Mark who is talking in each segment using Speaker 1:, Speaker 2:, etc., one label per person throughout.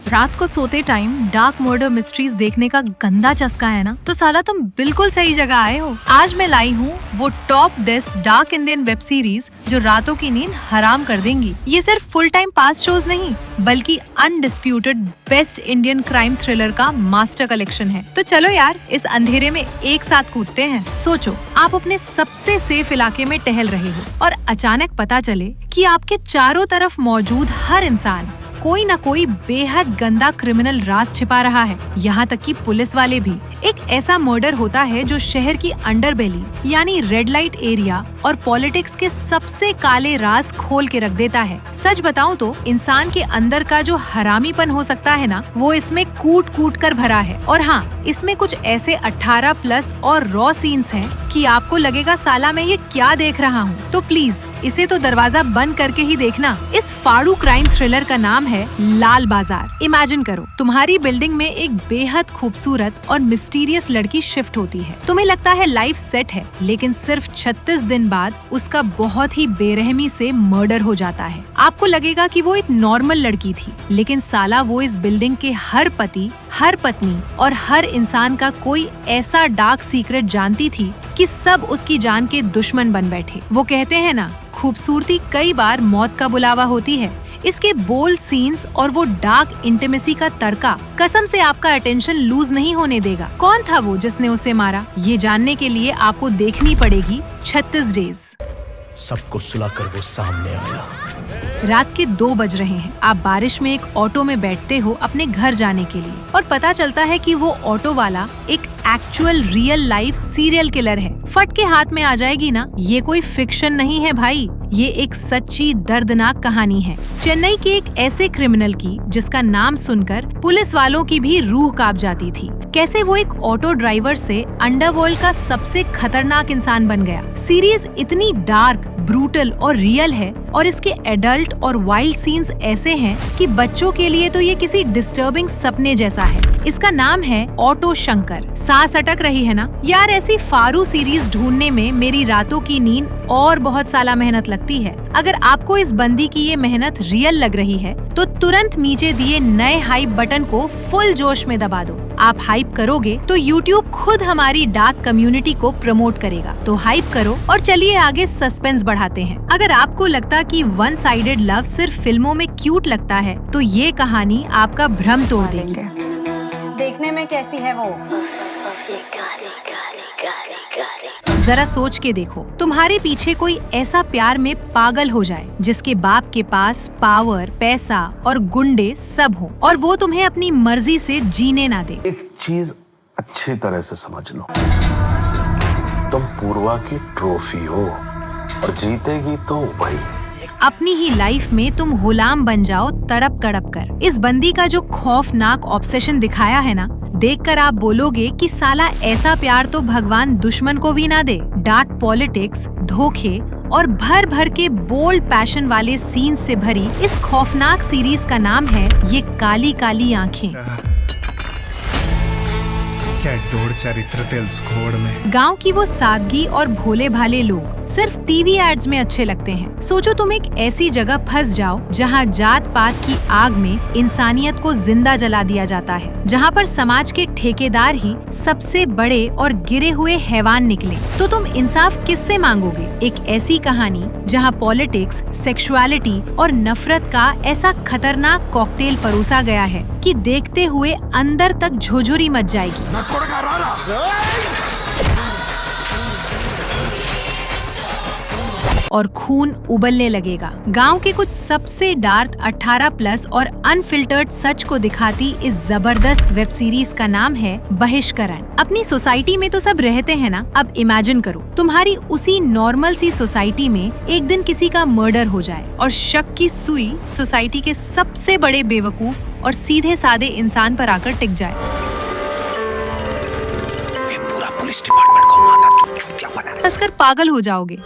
Speaker 1: रात को सोते टाइम डार्क मर्डर मिस्ट्रीज देखने का गंदा चस्का है ना, तो साला तुम बिल्कुल सही जगह आए हो। आज मैं लाई हूँ वो top 10 dark Indian web series जो रातों की नींद हराम कर देंगी। ये सिर्फ फुल टाइम पास शोज नहीं, बल्कि undisputed best Indian crime thriller का मास्टर कलेक्शन है। तो चलो यार, इस अंधेरे में एक साथ कूदते हैं। सोचो, आप अपने सबसे सेफ इलाके में टहल रहे हो और अचानक पता चले कि आपके चारों तरफ मौजूद हर इंसान कोई न कोई बेहद गंदा क्रिमिनल राज छिपा रहा है। यहाँ तक कि पुलिस वाले भी। एक ऐसा मर्डर होता है जो शहर की अंडरबेली यानी रेड लाइट एरिया और पॉलिटिक्स के सबसे काले राज खोल के रख देता है। सच बताऊं तो इंसान के अंदर का जो हरामीपन हो सकता है ना, वो इसमें कूट कूट कर भरा है। और हाँ, इसमें कुछ ऐसे 18+ और रॉ सीन्स हैं कि आपको लगेगा साला मैं ये क्या देख रहा हूँ। तो प्लीज इसे तो दरवाजा बंद करके ही देखना। इस फाड़ू क्राइम थ्रिलर का नाम है लाल बाजार। इमेजिन करो, तुम्हारी बिल्डिंग में एक बेहद खूबसूरत और मिस्टीरियस लड़की शिफ्ट होती है। तुम्हें लगता है लाइफ सेट है, लेकिन सिर्फ 36 दिन बाद उसका बहुत ही बेरहमी से मर्डर हो जाता है। आपको लगेगा कि वो एक नॉर्मल लड़की थी, लेकिन साला वो इस बिल्डिंग के हर पति, हर पत्नी और हर इंसान का कोई ऐसा डार्क सीक्रेट जानती थी कि सब उसकी जान के दुश्मन बन बैठे। वो कहते हैं ना, खूबसूरती कई बार मौत का बुलावा होती है। इसके बोल्ड सीन्स और वो डार्क इंटीमेसी का तड़का कसम से आपका अटेंशन लूज नहीं होने देगा। कौन था वो जिसने उसे मारा? ये जानने के लिए आपको देखनी पड़ेगी 36 डेज।
Speaker 2: सबको सुलाकर वो सामने आया।
Speaker 1: रात के 2 बज रहे हैं। आप बारिश में एक ऑटो में बैठते हो अपने घर जाने के लिए, और पता चलता है कि वो ऑटो वाला एक actual real life serial killer है। फट के हाथ में आ जाएगी ना, ये कोई फिक्शन नहीं है भाई, ये एक सच्ची दर्दनाक कहानी है। चेन्नई के एक ऐसे क्रिमिनल की जिसका नाम सुनकर पुलिस वालों की भी रूह कांप जाती थी। कैसे वो एक ऑटो ड्राइवर से अंडरवर्ल्ड का सबसे खतरनाक इंसान बन गया। सीरीज इतनी डार्क, ब्रूटल और रियल है, और इसके एडल्ट और वाइल्ड सीन्स ऐसे हैं कि बच्चों के लिए तो ये किसी डिस्टर्बिंग सपने जैसा है। इसका नाम है ऑटो शंकर। सांस अटक रही है ना यार? ऐसी फारू सीरीज ढूंढने में मेरी रातों की नींद और बहुत साला मेहनत लगती है। अगर आपको इस बंदी की ये मेहनत रियल लग रही है तो तुरंत नीचे दिए नए हाइप बटन को फुल जोश में दबा दो। आप हाइप करोगे तो YouTube खुद हमारी डार्क कम्युनिटी को प्रमोट करेगा। तो हाइप करो और चलिए आगे सस्पेंस बढ़ाते हैं। अगर आपको लगता कि वन साइडेड लव सिर्फ फिल्मों में क्यूट लगता है, तो ये कहानी आपका भ्रम तोड़ देगी।
Speaker 3: देखने में कैसी है वो?
Speaker 1: जरा सोच के देखो, तुम्हारे पीछे कोई ऐसा प्यार में पागल हो जाए जिसके बाप के पास पावर, पैसा और गुंडे सब हो, और वो तुम्हें अपनी मर्जी से जीने ना दे।
Speaker 4: एक चीज अच्छी तरह से समझ लो, तुम पूर्वा की ट्रॉफी हो और जीतेगी तो वही।
Speaker 1: अपनी ही लाइफ में तुम गुलाम बन जाओ तड़प तड़प कर। इस बंदी का जो खौफनाक ऑब्सेशन दिखाया है ना, देखकर आप बोलोगे कि साला ऐसा प्यार तो भगवान दुश्मन को भी ना दे। डार्क पॉलिटिक्स, धोखे और भर भर के बोल्ड पैशन वाले सीन से भरी इस खौफनाक सीरीज का नाम है ये काली काली आंखें। गांव की वो सादगी और भोले भाले लोग सिर्फ टीवी एड्स में अच्छे लगते हैं। सोचो तुम एक ऐसी जगह फंस जाओ जहां जात पात की आग में इंसानियत को जिंदा जला दिया जाता है, जहां पर समाज के ठेकेदार ही सबसे बड़े और गिरे हुए हैवान निकले, तो तुम इंसाफ किससे मांगोगे? एक ऐसी कहानी जहां पॉलिटिक्स, सेक्सुअलिटी और नफरत का ऐसा खतरनाक कॉकटेल परोसा गया है कि देखते हुए अंदर तक झुरझुरी मच जाएगी। और खून उबलने लगेगा। गांव के कुछ सबसे डार्क 18+ और अनफिल्टर्ड सच को दिखाती इस जबरदस्त वेब सीरीज का नाम है बहिष्करण। अपनी सोसाइटी में तो सब रहते हैं ना, अब इमेजिन करो तुम्हारी उसी नॉर्मल सी सोसाइटी में एक दिन किसी का मर्डर हो जाए और शक की सुई सोसाइटी के सबसे बड़े बेवकूफ और सीधे साधे इंसान पर आकर टिक जाए।
Speaker 2: पूरा पुलिस डिपार्टमेंट को माता चूतिया बना।
Speaker 1: हंसकर पागल हो जाओगे।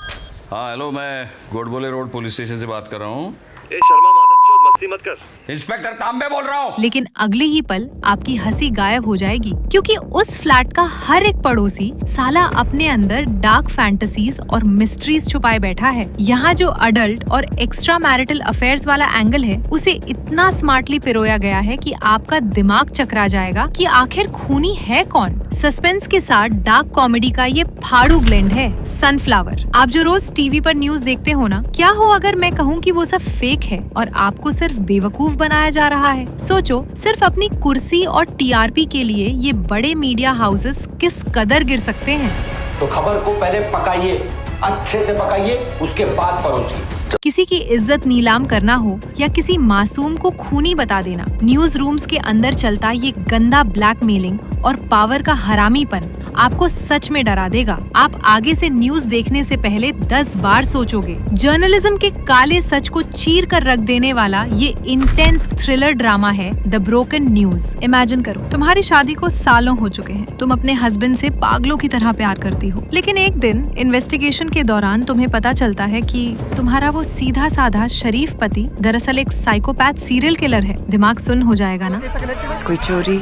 Speaker 5: हाँ हेलो, मैं गोडबोले रोड पुलिस स्टेशन से बात कर रहा हूँ।
Speaker 6: शर्मा मादक
Speaker 5: मस्ती मत कर।
Speaker 2: इंस्पेक्टर तांबे बोल रहा हूँ।
Speaker 1: लेकिन अगले ही पल आपकी हंसी गायब हो जाएगी, क्योंकि उस फ्लैट का हर एक पड़ोसी साला अपने अंदर डार्क फैंटेसीज और मिस्ट्रीज छुपाए बैठा है। यहाँ जो अडल्ट और एक्स्ट्रा मैरिटल अफेयर्स वाला एंगल है, उसे इतना स्मार्टली पिरोया गया है कि आपका दिमाग चकरा जाएगा कि आखिर खूनी है कौन। सस्पेंस के साथ डार्क कॉमेडी का ये फाड़ू ब्लेंड है सनफ्लावर। आप जो रोज टीवी पर न्यूज देखते हो ना, क्या हो अगर मैं कहूँ कि वो सब फेक है और आपको सिर्फ बेवकूफ बनाया जा रहा है। सोचो, सिर्फ अपनी कुर्सी और टीआरपी के लिए ये बड़े मीडिया हाउसेस किस कदर गिर सकते हैं।
Speaker 2: तो खबर को पहले पकाइए, अच्छे से पकाइए, उसके बाद परोसिए।
Speaker 1: किसी की इज्जत नीलाम करना हो या किसी मासूम को खूनी बता देना, न्यूज रूम्स के अंदर चलता ये गंदा ब्लैकमेलिंग और पावर का हरामीपन आपको सच में डरा देगा। आप आगे से न्यूज देखने से पहले 10 बार सोचोगे। जर्नलिज्म के काले सच को चीर कर रख देने वाला ये इंटेंस थ्रिलर ड्रामा है द ब्रोकन न्यूज। इमेजिन करो, तुम्हारी शादी को सालों हो चुके हैं, तुम अपने हस्बैंड से पागलों की तरह प्यार करती हो, लेकिन एक दिन इन्वेस्टिगेशन के दौरान तुम्हें पता चलता है कि तुम्हारा वो सीधा साधा शरीफ पति दरअसल एक साइकोपैथ सीरियल किलर है। दिमाग सुन्न हो जाएगा ना।
Speaker 6: कोई चोरी,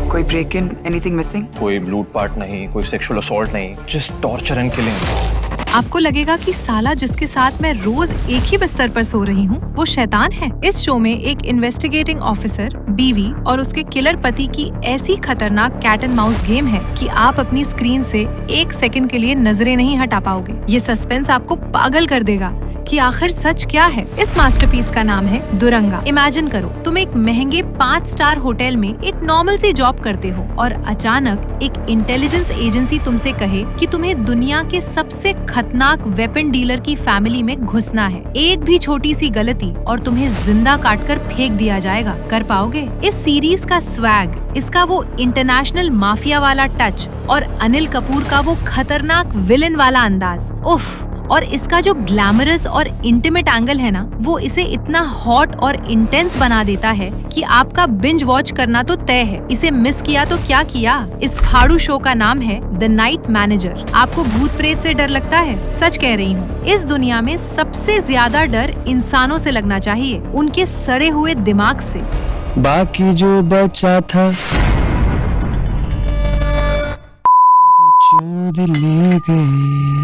Speaker 6: कोई ब्रेक इन, एनीथिंग मिसिंग?
Speaker 5: कोई लूटपाट नहीं, कोई सेक्सुअल असॉल्ट नहीं, जस्ट टॉर्चर एंड किलिंग।
Speaker 1: आपको लगेगा कि साला जिसके साथ मैं रोज एक ही बिस्तर पर सो रही हूँ वो शैतान है। इस शो में एक इन्वेस्टिगेटिंग ऑफिसर, बीवी और उसके किलर पति की ऐसी खतरनाक कैट एंड माउस गेम है कि आप अपनी स्क्रीन से 1 सेकंड के लिए नजरें नहीं हटा पाओगे। ये सस्पेंस आपको पागल कर देगा कि आखिर सच क्या है। इस मास्टरपीस का नाम है दुरंगा। इमेजिन करो, तुम एक महंगे 5 स्टार होटल में एक नॉर्मल सी जॉब करते हो और अचानक एक इंटेलिजेंस एजेंसी तुमसे कहे कि तुम्हें दुनिया के सबसे खतरनाक वेपन डीलर की फैमिली में घुसना है। एक भी छोटी सी गलती और तुम्हें जिंदा काटकर फेंक दिया जाएगा। कर पाओगे? इस सीरीज का स्वैग, इसका वो इंटरनेशनल माफिया वाला टच और अनिल कपूर का वो खतरनाक विलन वाला अंदाज, उफ। और इसका जो ग्लैमरस और इंटीमेट एंगल है ना, वो इसे इतना हॉट और इंटेंस बना देता है कि आपका बिंज वॉच करना तो तय है। इसे मिस किया तो क्या किया। इस फाड़ू शो का नाम है द नाइट मैनेजर। आपको भूत प्रेत से डर लगता है? सच कह रही हूँ, इस दुनिया में सबसे ज्यादा डर इंसानों से लगना चाहिए, उनके सड़े हुए दिमाग से।
Speaker 7: बाकी जो बचा था जो ले गए।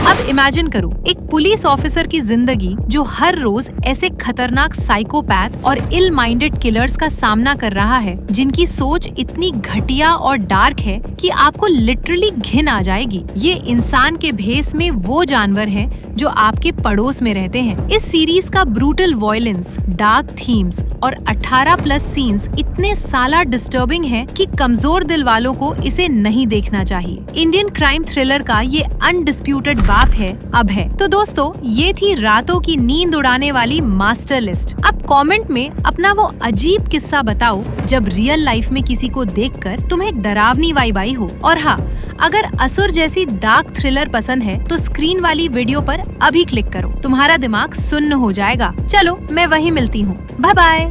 Speaker 1: अब इमेजिन करो, एक पुलिस ऑफिसर की जिंदगी जो हर रोज ऐसे खतरनाक साइकोपैथ और इल माइंडेड किलर्स का सामना कर रहा है, जिनकी सोच इतनी घटिया और डार्क है कि आपको लिटरली घिन आ जाएगी। ये इंसान के भेस में वो जानवर हैं जो आपके पड़ोस में रहते हैं। इस सीरीज का ब्रूटल वॉयलेंस, डार्क थीम्स और 18+ सीन्स इतने साला डिस्टर्बिंग है कि कमजोर दिल वालों को इसे नहीं देखना चाहिए। इंडियन क्राइम थ्रिलर का ये अनडिस्प्यूटेड बाप है, अब है। तो दोस्तों, ये थी रातों की नींद उड़ाने वाली मास्टर लिस्ट। अब कमेंट में अपना वो अजीब किस्सा बताओ जब रियल लाइफ में किसी को देखकर तुम्हें डरावनी वाइब आई हो। और हाँ, अगर असुर जैसी डार्क थ्रिलर पसंद है तो स्क्रीन वाली वीडियो पर अभी क्लिक करो, तुम्हारा दिमाग सुन्न हो जाएगा। चलो, मैं वहीं मिलती हूँ। Bye bye.